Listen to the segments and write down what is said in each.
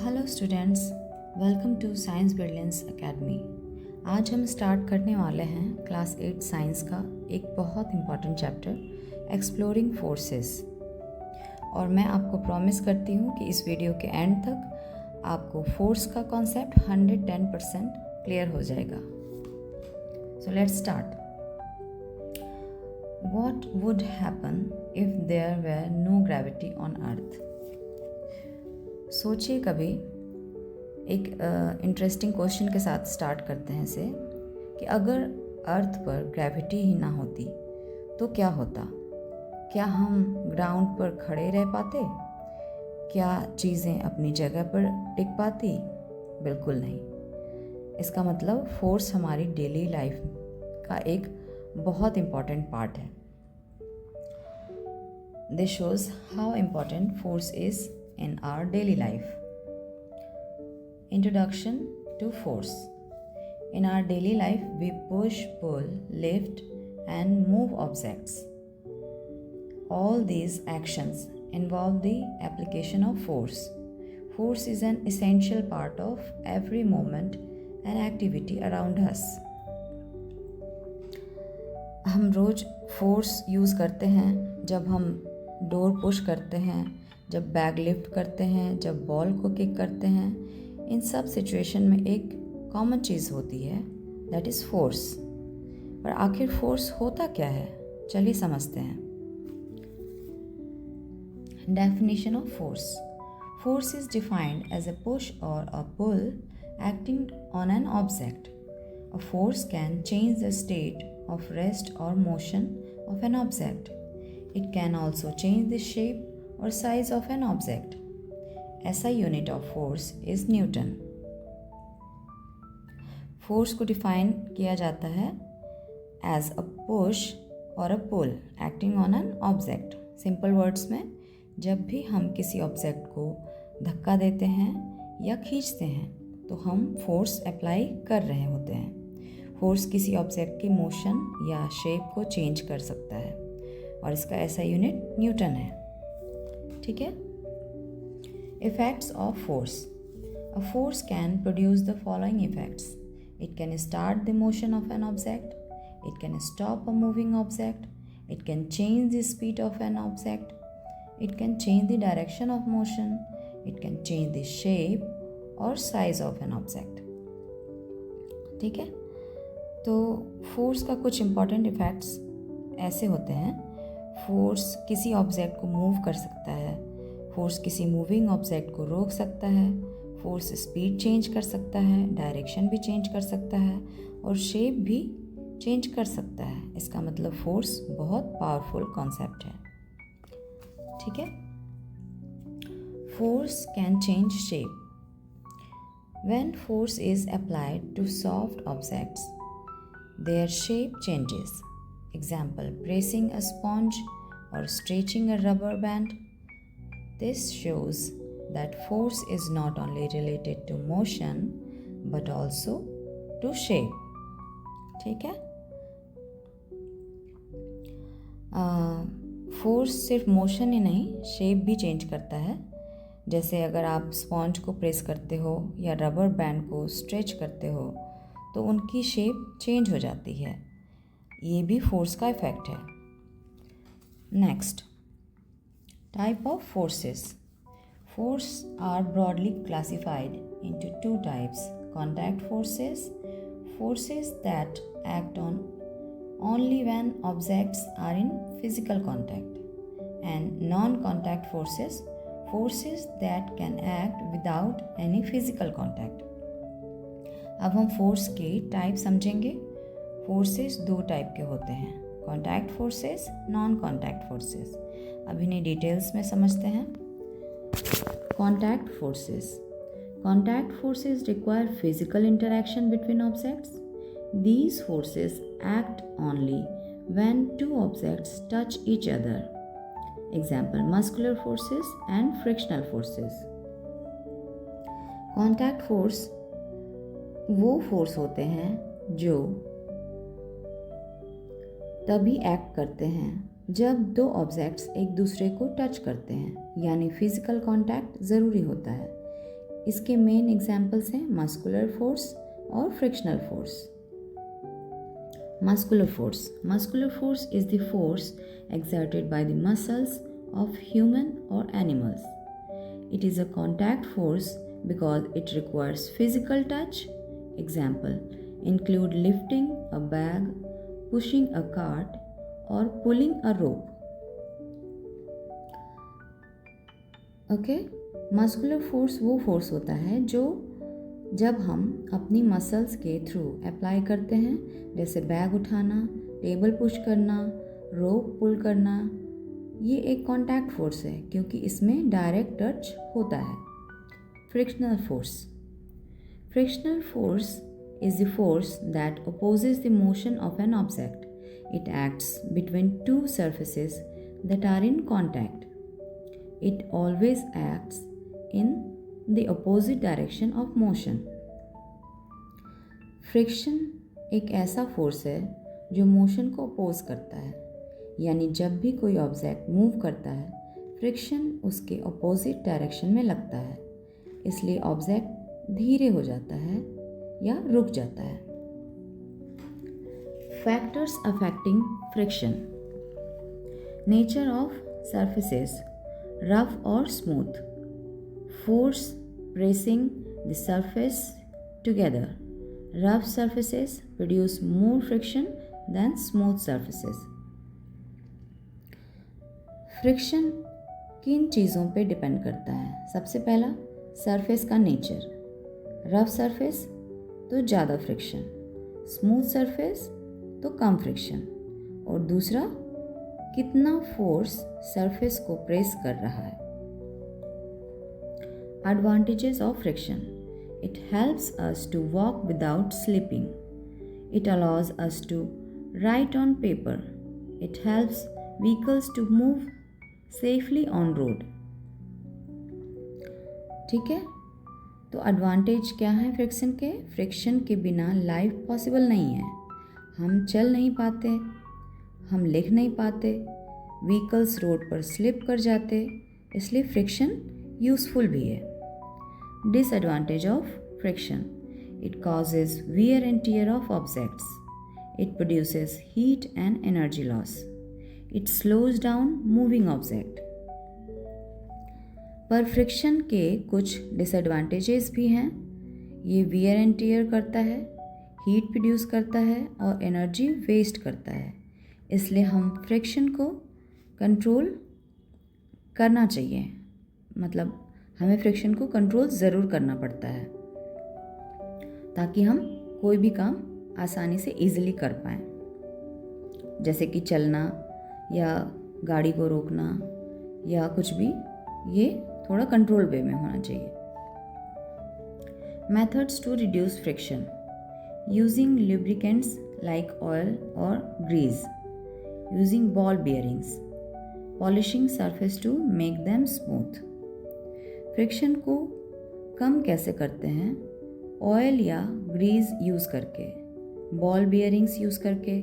Hello students, welcome to Science Brilliance Academy. आज हम start करने वाले हैं क्लास 8 साइंस का एक बहुत इम्पॉर्टेंट चैप्टर एक्सप्लोरिंग फोर्सेस। और मैं आपको प्रॉमिस करती हूँ कि इस वीडियो के एंड तक आपको फोर्स का कॉन्सेप्ट 110% क्लियर हो जाएगा। So let's start. What would happen if there were no gravity on Earth? सोचिए कभी, एक इंटरेस्टिंग क्वेश्चन के साथ स्टार्ट करते हैं इसे कि अगर अर्थ पर ग्रेविटी ही ना होती तो क्या होता? क्या हम ग्राउंड पर खड़े रह पाते? क्या चीज़ें अपनी जगह पर टिक पाती? बिल्कुल नहीं। इसका मतलब फोर्स हमारी डेली लाइफ का एक बहुत इम्पॉर्टेंट पार्ट है। This shows how important force is in our daily life. Introduction to force. In our daily life, we push, pull, lift, and move objects. All these actions involve the application of force. Force is an essential part of every movement and activity around us. हम रोज force use करते हैं जब हम door push करते हैं, जब bag lift करते हैं, जब बॉल को किक करते हैं। इन सब सिचुएशन में एक कॉमन चीज़ होती है, दैट इज़ फोर्स। पर आखिर फोर्स होता क्या है, चलिए समझते हैं। Definition of force. Force is defined as a push or a pull acting on an object. A force can change the state of rest or motion of an object. It can also change the shape or size of an object. SI unit of force is Newton. Force को define किया जाता है as a push or a pull acting on an object. Simple words में, जब भी हम किसी object को धक्का देते हैं या खींचते हैं तो हम फोर्स अप्लाई कर रहे होते हैं. फोर्स किसी ऑब्जेक्ट के मोशन या शेप को चेंज कर सकता है और इसका SI यूनिट न्यूटन है. ठीक है. Effects of force. A force can produce the following effects. It can start the motion of an object. It can stop a moving object. It can change the speed of an object. It can change the direction of motion. It can change the shape और size of an object. ठीक है. तो force का कुछ important effects ऐसे होते हैं. Force किसी ऑब्जेक्ट को मूव कर सकता है. फोर्स किसी मूविंग ऑब्जेक्ट को रोक सकता है. फोर्स स्पीड चेंज कर सकता है, डायरेक्शन भी चेंज कर सकता है और शेप भी चेंज कर सकता है. इसका मतलब फोर्स बहुत पावरफुल कॉन्सेप्ट है. ठीक है. Force can change shape. When force is applied to soft objects, their shape changes. Example, pressing a sponge or stretching a rubber band. This shows that force is not only related to motion but also to shape. ठीक है. Force सिर्फ motion ही नहीं, shape भी change करता है. जैसे अगर आप स्पॉन्ज को प्रेस करते हो या रबर बैंड को स्ट्रेच करते हो तो उनकी शेप चेंज हो जाती है. ये भी फोर्स का इफेक्ट है. Next, type of forces. Force are broadly classified into two types. Contact forces, forces that act on only when objects are in physical contact, and non-contact forces, forces that can act without any physical contact. अब हम force के type समझेंगे. Forces दो type के होते हैं, contact forces, non contact forces. अब इन्हें डिटेल्स में समझते हैं. Contact forces. Contact forces require physical interaction between objects. These forces act only when two objects touch each other. Example, muscular forces and frictional forces. Contact force वो force होते हैं जो तभी एक्ट करते हैं जब दो ऑब्जेक्ट्स एक दूसरे को टच करते हैं यानी फिजिकल कांटेक्ट ज़रूरी होता है। इसके मेन एग्जाम्पल्स हैं मस्कुलर फोर्स और frictional force. Muscular force. Muscular force is the force exerted by the muscles of human or animals. It is a contact force because it requires physical touch. Example include lifting a bag, pushing a cart, or pulling a rope. Okay? Muscular force वो force होता है जो जब हम अपनी muscles के through apply करते हैं, जैसे बैग उठाना, टेबल पुश करना, रोप पुल करना, ये एक कॉन्टैक्ट फोर्स है क्योंकि इसमें डायरेक्ट टच होता है। Frictional force. Frictional force is the force that opposes the motion of an object. It acts between two surfaces that are in contact. It always acts in the opposite direction of motion. Friction एक ऐसा force है जो motion को oppose करता है, यानी जब भी कोई ऑब्जेक्ट मूव करता है फ्रिक्शन उसके अपोजिट डायरेक्शन में लगता है, इसलिए ऑब्जेक्ट धीरे हो जाता है या रुक जाता है। Factors affecting friction. Nature of surfaces rough और smooth, force pressing the surface together. Rough surfaces produce more friction than smooth surfaces. Friction किन चीज़ों पे डिपेंड करता है? सबसे पहला सरफेस का नेचर। रफ सरफेस तो ज़्यादा फ्रिक्शन, स्मूथ सरफेस तो कम फ्रिक्शन, और दूसरा कितना फोर्स सरफेस को प्रेस कर रहा है। Advantages of friction. It helps us to walk without slipping. It allows us to write on paper. It helps vehicles to move safely on road. ठीक है, तो एडवांटेज क्या है फ्रिक्शन के? फ्रिक्शन के बिना लाइफ पॉसिबल नहीं है। हम चल नहीं पाते, हम लिख नहीं पाते, व्हीकल्स रोड पर स्लिप कर जाते, इसलिए फ्रिक्शन यूज़फुल भी है। Disadvantage of friction. It causes wear and tear of objects. It produces heat and energy loss. It slows down moving object. पर फ्रिक्शन के कुछ डिसएडवांटेजेस भी हैं। ये वियर एंड टीयर करता है, हीट प्रोड्यूस करता है और एनर्जी वेस्ट करता है, इसलिए हम फ्रिक्शन को कंट्रोल करना चाहिए। मतलब हमें फ्रिक्शन को कंट्रोल ज़रूर करना पड़ता है ताकि हम कोई भी काम आसानी से इजीली कर पाएँ, जैसे कि चलना या गाड़ी को रोकना या कुछ भी, ये थोड़ा कंट्रोल वे में होना चाहिए। Methods to reduce friction. Using lubricants like oil or grease. Using ball bearings. Polishing surface to make them smooth. Friction को कम कैसे करते हैं? ऑयल या ग्रीस यूज़ करके, बॉल बियरिंग्स यूज़ करके,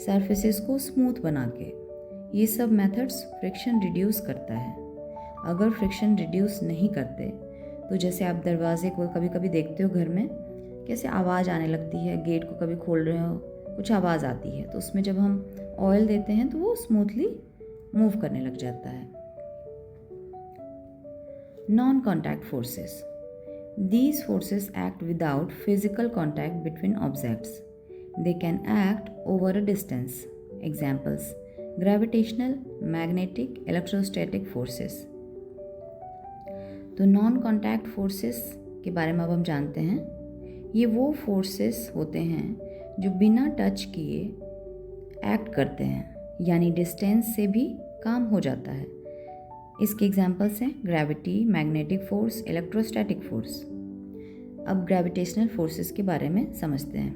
सरफेसेस को स्मूथ बना के, ये सब मेथड्स फ्रिक्शन रिड्यूस करता है। अगर फ्रिक्शन रिड्यूस नहीं करते तो जैसे आप दरवाजे को कभी कभी देखते हो घर में, कैसे आवाज़ आने लगती है, गेट को कभी खोल रहे हो कुछ आवाज़ आती है, तो उसमें जब हम ऑयल देते हैं तो वो स्मूथली मूव करने लग जाता है। Non-contact forces. These forces act without physical contact between objects. They can act over a distance. Examples: gravitational, magnetic, electrostatic forces. तो नॉन कॉन्टैक्ट फोर्सेस के बारे में अब हम जानते हैं। ये वो फोर्सेस होते हैं जो बिना टच किए एक्ट करते हैं, यानी डिस्टेंस से भी काम हो जाता है। इसके एग्जाम्पल्स हैं gravity, magnetic force, electrostatic force. अब ग्रेविटेशनल फोर्सेस के बारे में समझते हैं।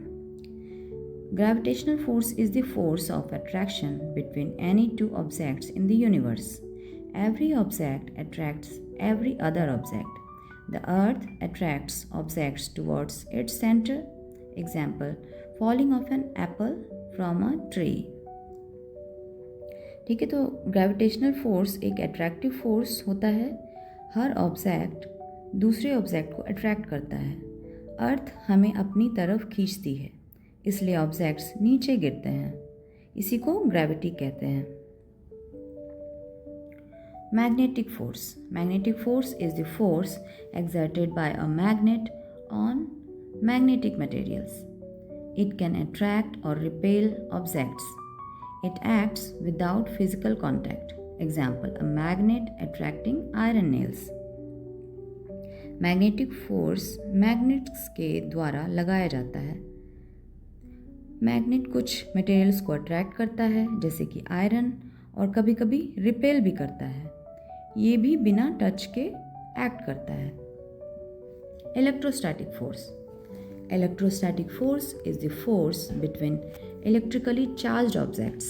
Gravitational force is the force of attraction between any two objects in the universe. Every object attracts every other object. The earth attracts objects towards its center. Example: falling of an apple from a tree. ठीक है, तो gravitational force एक attractive force होता है। हर object दूसरे object को attract करता है। अर्थ हमें अपनी तरफ खींचती है, इसलिए ऑब्जेक्ट्स नीचे गिरते हैं। इसी को ग्रेविटी कहते हैं। Magnetic force. Magnetic force is the force exerted by a magnet on magnetic materials. It can attract or repel objects. It acts without physical contact. Example, a magnet attracting iron nails. Magnetic force magnets के द्वारा लगाया जाता है। Magnet कुछ materials को attract करता है जैसे कि आयरन, और कभी कभी रिपेल भी करता है। ये भी बिना टच के एक्ट करता है। Electrostatic force. Electrostatic force is the force between electrically charged objects.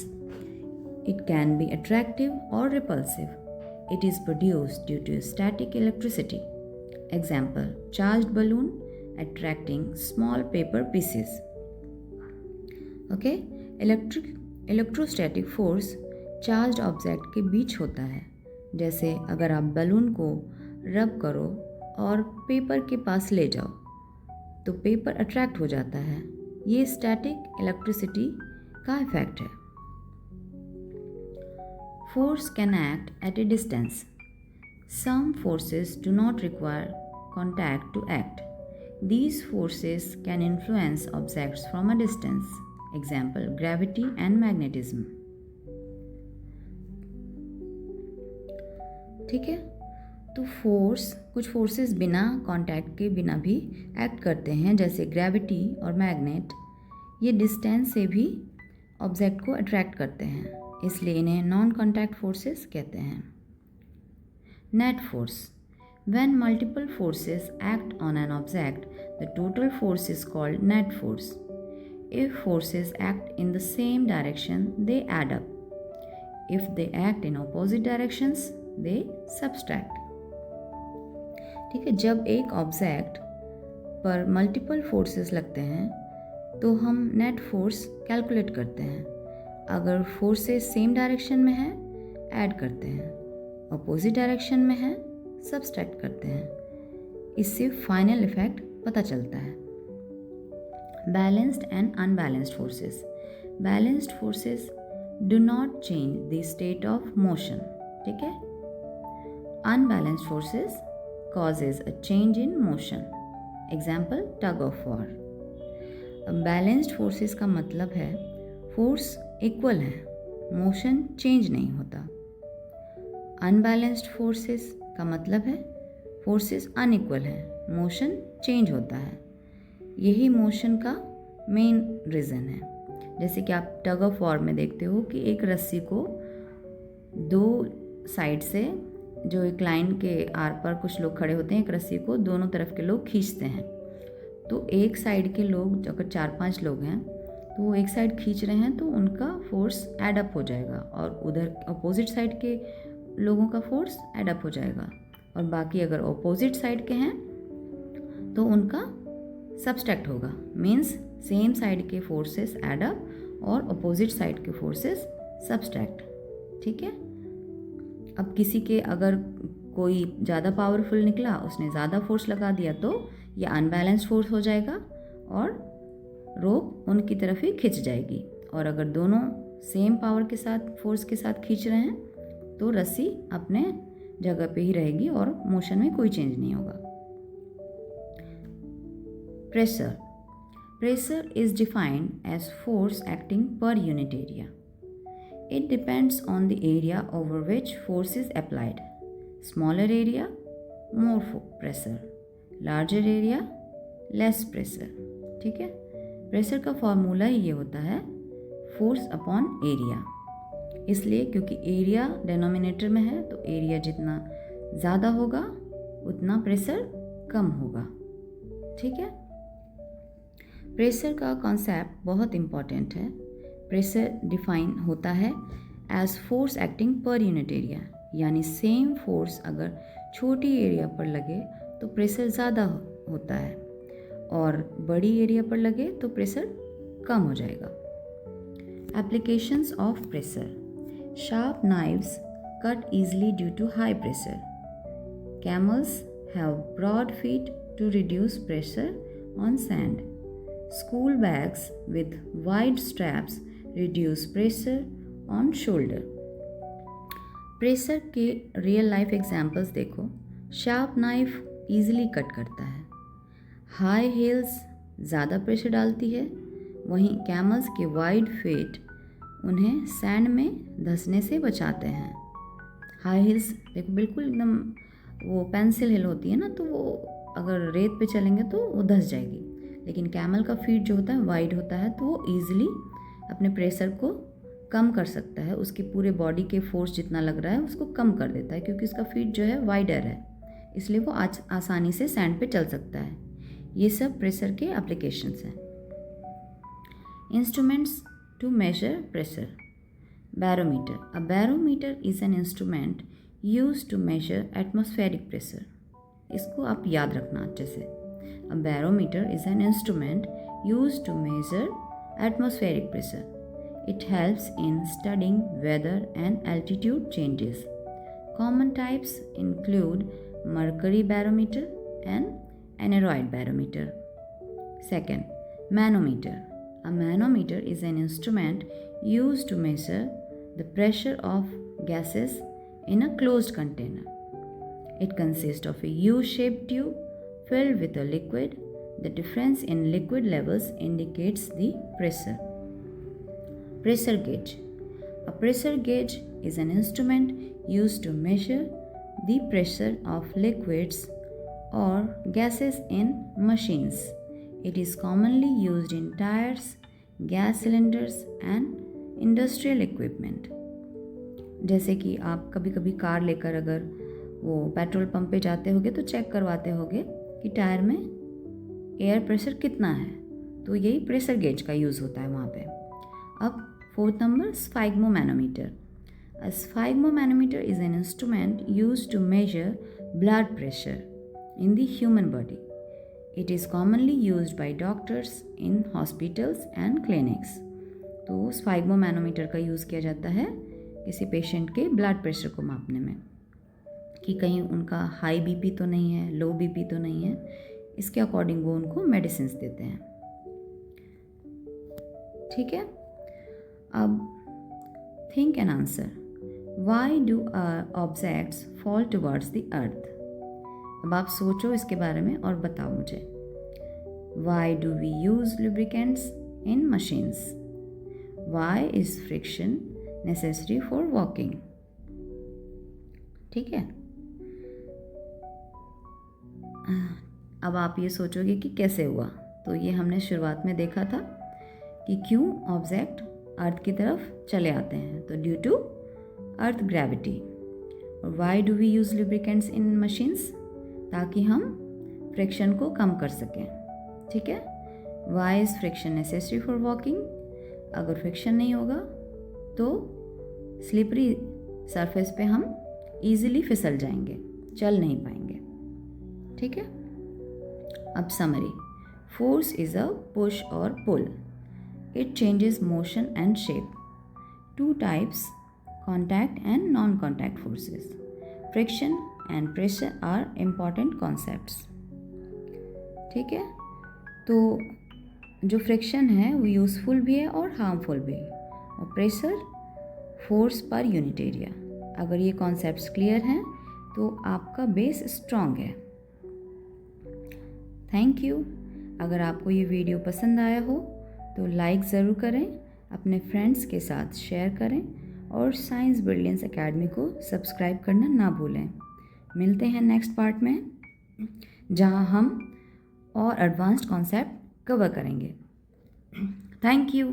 It can be attractive or repulsive. It is produced due to static electricity. Example, charged balloon attracting small paper pieces. Okay, electrostatic force charged object के बीच होता है। जैसे अगर आप balloon को रब करो और पेपर के पास ले जाओ तो पेपर अट्रैक्ट हो जाता है। ये स्टैटिक इलेक्ट्रिसिटी का इफेक्ट है। Force can act at a distance. Some forces do not require contact to act. These forces can influence objects from a distance. Example, gravity and magnetism. ठीक है, तो कुछ फोर्सेस बिना कांटेक्ट के बिना भी एक्ट करते हैं, जैसे ग्रेविटी और मैग्नेट। ये डिस्टेंस से भी ऑब्जेक्ट को अट्रैक्ट करते हैं, इसलिए इन्हें नॉन कांटेक्ट फोर्सेस कहते हैं। Net force. When multiple forces act on an object the total force is called net force. If forces act in the same direction they add up. If they act in opposite directions they subtract. ठीक है, जब एक object पर multiple forces लगते हैं तो हम net force calculate करते हैं। अगर फोर्सेस सेम डायरेक्शन में है ऐड करते हैं, अपोजिट डायरेक्शन में है सब्सट्रैक्ट करते हैं। इससे फाइनल इफेक्ट पता चलता है। Balanced and unbalanced forces. Balanced forces do not change the state of motion. ठीक है, unbalanced forces causes a change in motion. Example, tug of war. Balanced forces का मतलब है फोर्स इक्वल है, मोशन चेंज नहीं होता। अनबैलेंस्ड फोर्सेस का मतलब है फोर्सेस अनइक्वल है, मोशन चेंज होता है। यही मोशन का मेन रीज़न है। जैसे कि आप टग ऑफ वॉर में देखते हो कि एक रस्सी को दो साइड से, जो एक लाइन के आर पर कुछ लोग खड़े होते हैं, एक रस्सी को दोनों तरफ के लोग खींचते हैं। तो एक साइड के लोग, अगर 4-5 लोग हैं तो वो एक साइड खींच रहे हैं तो उनका फोर्स एड अप हो जाएगा, और उधर अपोजिट साइड के लोगों का फोर्स एड अप हो जाएगा। और बाकी अगर अपोजिट साइड के हैं तो उनका सब्सट्रैक्ट होगा। मीन्स सेम साइड के फोर्सेस एड अप और अपोजिट साइड के फोर्सेस सब्सट्रैक्ट। ठीक है, अब किसी के अगर कोई ज़्यादा पावरफुल निकला, उसने ज़्यादा फोर्स लगा दिया तो ये अनबैलेंस्ड फोर्स हो जाएगा और रोप उनकी तरफ ही खिंच जाएगी। और अगर दोनों सेम पावर के साथ, फोर्स के साथ खींच रहे हैं तो रस्सी अपने जगह पे ही रहेगी और मोशन में कोई चेंज नहीं होगा। Pressure. Pressure is defined as force acting per unit area. It depends on the area over which force is applied. Smaller area, more pressure. Larger area, less pressure. ठीक है, प्रेशर का formula ही ये होता है force upon area. इसलिए क्योंकि area denominator में है तो एरिया जितना ज़्यादा होगा उतना प्रेशर कम होगा। ठीक है, प्रेशर का कॉन्सेप्ट बहुत इम्पॉर्टेंट है। प्रेशर डिफाइन होता है as force acting per unit area, यानी सेम फोर्स अगर छोटी एरिया पर लगे तो प्रेशर ज़्यादा होता है और बड़ी एरिया पर लगे तो प्रेशर कम हो जाएगा। Applications of pressure. Sharp knives cut easily due to high pressure. Camels have broad feet to reduce pressure on sand. School bags with wide straps reduce pressure on shoulder. Pressure के real life examples देखो. Sharp knife easily cut करता है. High heels ज़्यादा pressure डालती है. वहीं camels के wide feet उन्हें सैंड में धंसने से बचाते हैं. हाई हील्स देखो बिल्कुल एकदम वो पेंसिल हिल होती है ना, तो वो अगर रेत पे चलेंगे तो वो धंस जाएगी. लेकिन कैमल का फीट जो होता है वाइड होता है, तो वो ईजिली अपने प्रेशर को कम कर सकता है. उसकी पूरे बॉडी के फोर्स जितना लग रहा है उसको कम कर देता है, क्योंकि उसका फीट जो है वाइडर है, इसलिए वो आसानी से सैंड पे चल सकता है. ये सब प्रेशर के एप्लीकेशंस हैं. Instruments to measure pressure. Barometer. A barometer is an instrument used to measure atmospheric pressure. इसको आप याद रखना अच्छे से. A barometer is an instrument used to measure atmospheric pressure. It helps in studying weather and altitude changes. Common types include mercury barometer and aneroid barometer. Second, manometer. A manometer is an instrument used to measure the pressure of gases in a closed container. It consists of a U-shaped tube filled with a liquid. The difference in liquid levels indicates the pressure. Pressure gauge. A pressure gauge is an instrument used to measure the pressure of liquids or gases in machines. It is commonly used in tires, gas cylinders and industrial equipment. जैसे कि आप कभी कभी car लेकर अगर वो petrol pump पे जाते होगे तो चेक करवाते होगे कि टायर में एयर प्रेशर कितना है, तो यही प्रेशर गेज का यूज़ होता है वहाँ पे. अब fourth number, sphygmomanometer. A sphygmomanometer is an instrument used to measure blood pressure in the human body. It is commonly used by doctors in hospitals and clinics. तो sphygmomanometer का use किया जाता है किसी पेशेंट के ब्लड प्रेशर को मापने में, कि कहीं उनका हाई बीपी तो नहीं है, लो बीपी तो नहीं है. इसके अकॉर्डिंग वो उनको मेडिसिन देते हैं. ठीक है. अब think and answer. Why do objects fall towards the earth. अब आप सोचो इसके बारे में और बताओ मुझे. Why do we use lubricants in machines. Why is friction necessary for walking. ठीक है. अब आप ये सोचोगे कि कैसे हुआ, तो ये हमने शुरुआत में देखा था कि क्यों ऑब्जेक्ट अर्थ की तरफ चले आते हैं. तो ड्यू टू अर्थ ग्रेविटी. और why do we use lubricants in machines, ताकि हम फ्रिक्शन को कम कर सकें. ठीक है. Why is friction necessary for walking. अगर फ्रिक्शन नहीं होगा तो स्लिपरी सरफेस पे हम ईजिली फिसल जाएंगे, चल नहीं पाएंगे. ठीक है. अब summary. Force is a push और पुल. It changes motion and shape. Two types, contact and non-contact forces. Friction and pressure are important concepts. ठीक है. तो जो फ्रिक्शन है वो यूज़फुल भी है और हार्मफुल भी, और प्रेशर फोर्स पर यूनिट एरिया. अगर ये कॉन्सेप्ट्स क्लियर हैं तो आपका बेस स्ट्रॉन्ग है. Thank you. अगर आपको ये वीडियो पसंद आया हो तो लाइक ज़रूर करें, अपने फ्रेंड्स के साथ शेयर करें और साइंस ब्रिलियंस एकेडमी को सब्सक्राइब करना ना भूलें. मिलते हैं नेक्स्ट पार्ट में, जहां हम और एडवांस्ड कॉन्सेप्ट कवर करेंगे. Thank you.